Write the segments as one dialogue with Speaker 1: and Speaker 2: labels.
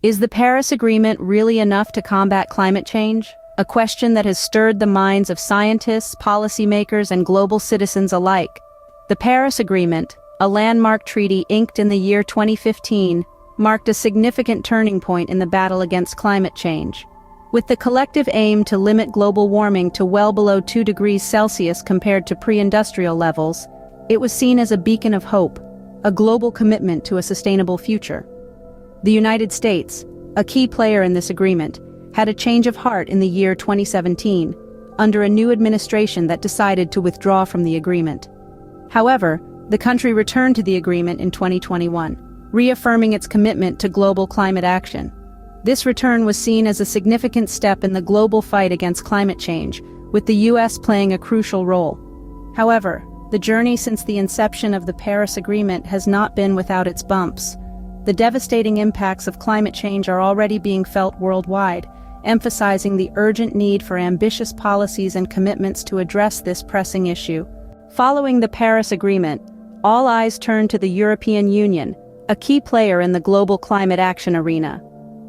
Speaker 1: Is the Paris Agreement really enough to combat climate change? A question that has stirred the minds of scientists, policymakers, and global citizens alike. The Paris Agreement, a landmark treaty inked in the year 2015, marked a significant turning point in the battle against climate change. With the collective aim to limit global warming to well below 2 degrees Celsius compared to pre-industrial levels, it was seen as a beacon of hope, a global commitment to a sustainable future. The United States, a key player in this agreement, had a change of heart in the year 2017, under a new administration that decided to withdraw from the agreement. However, the country returned to the agreement in 2021, reaffirming its commitment to global climate action. This return was seen as a significant step in the global fight against climate change, with the U.S. playing a crucial role. However, the journey since the inception of the Paris Agreement has not been without its bumps. The devastating impacts of climate change are already being felt worldwide, emphasizing the urgent need for ambitious policies and commitments to address this pressing issue. Following the Paris Agreement, all eyes turn to the European Union, a key player in the global climate action arena.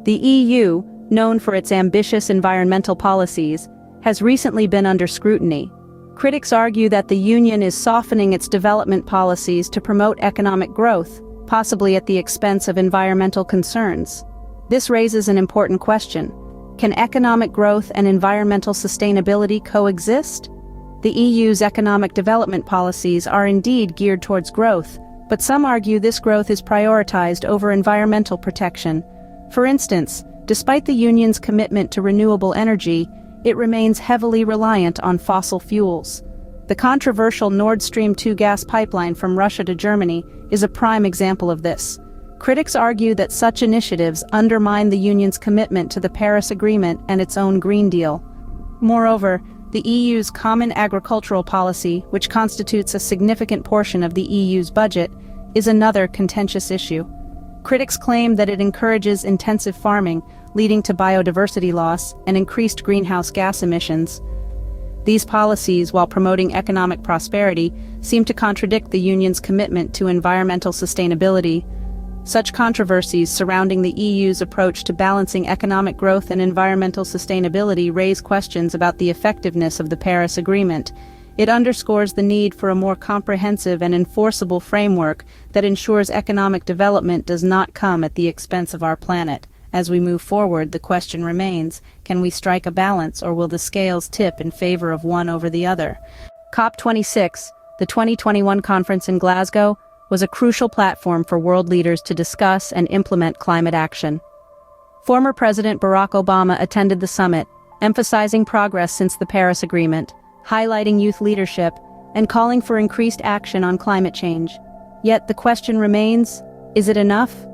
Speaker 1: The EU, known for its ambitious environmental policies, has recently been under scrutiny. Critics argue that the Union is softening its development policies to promote economic growth, possibly at the expense of environmental concerns. This raises an important question. Can economic growth and environmental sustainability coexist? The EU's economic development policies are indeed geared towards growth, but some argue this growth is prioritized over environmental protection. For instance, despite the Union's commitment to renewable energy, it remains heavily reliant on fossil fuels. The controversial Nord Stream 2 gas pipeline from Russia to Germany is a prime example of this. Critics argue that such initiatives undermine the Union's commitment to the Paris Agreement and its own Green Deal. Moreover, the EU's Common Agricultural Policy, which constitutes a significant portion of the EU's budget, is another contentious issue. Critics claim that it encourages intensive farming, leading to biodiversity loss and increased greenhouse gas emissions. These policies, while promoting economic prosperity, seem to contradict the Union's commitment to environmental sustainability. Such controversies surrounding the EU's approach to balancing economic growth and environmental sustainability raise questions about the effectiveness of the Paris Agreement. It underscores the need for a more comprehensive and enforceable framework that ensures economic development does not come at the expense of our planet. As we move forward, the question remains, can we strike a balance, or will the scales tip in favor of one over the other? COP26, the 2021 conference in Glasgow, was a crucial platform for world leaders to discuss and implement climate action. Former President Barack Obama attended the summit, emphasizing progress since the Paris Agreement, highlighting youth leadership, and calling for increased action on climate change. Yet the question remains, is it enough?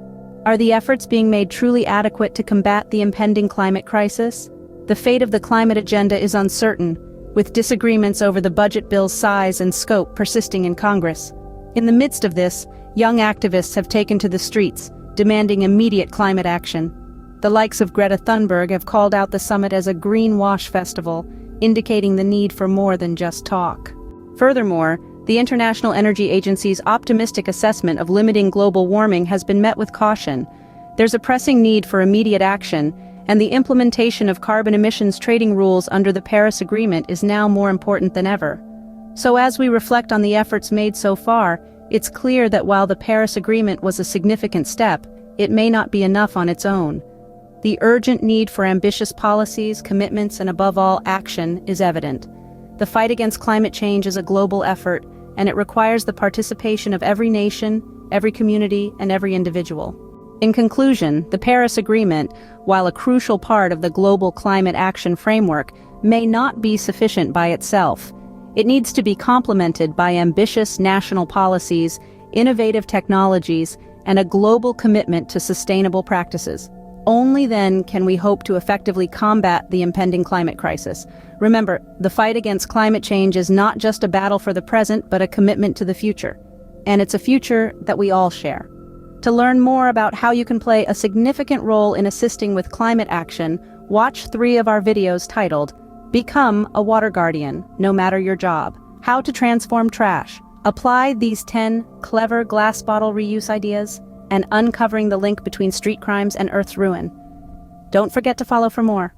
Speaker 1: Are the efforts being made truly adequate to combat the impending climate crisis? The fate of the climate agenda is uncertain, with disagreements over the budget bill's size and scope persisting in Congress. In the midst of this, young activists have taken to the streets, demanding immediate climate action. The likes of Greta Thunberg have called out the summit as a greenwash festival, indicating the need for more than just talk. Furthermore, the International Energy Agency's optimistic assessment of limiting global warming has been met with caution. There's a pressing need for immediate action, and the implementation of carbon emissions trading rules under the Paris Agreement is now more important than ever. So as we reflect on the efforts made so far, it's clear that while the Paris Agreement was a significant step, it may not be enough on its own. The urgent need for ambitious policies, commitments, and above all, action is evident. The fight against climate change is a global effort, and it requires the participation of every nation, every community, and every individual. In conclusion, the Paris Agreement, while a crucial part of the global climate action framework, may not be sufficient by itself. It needs to be complemented by ambitious national policies, innovative technologies, and a global commitment to sustainable practices. Only then can we hope to effectively combat the impending climate crisis. Remember, the fight against climate change is not just a battle for the present, but a commitment to the future. And it's a future that we all share. To learn more about how you can play a significant role in assisting with climate action, watch 3 of our videos titled, Become a Water Guardian, No Matter Your Job, How to Transform Trash. Apply these 10 clever glass bottle reuse ideas, and uncovering the link between street crimes and Earth's ruin. Don't forget to follow for more.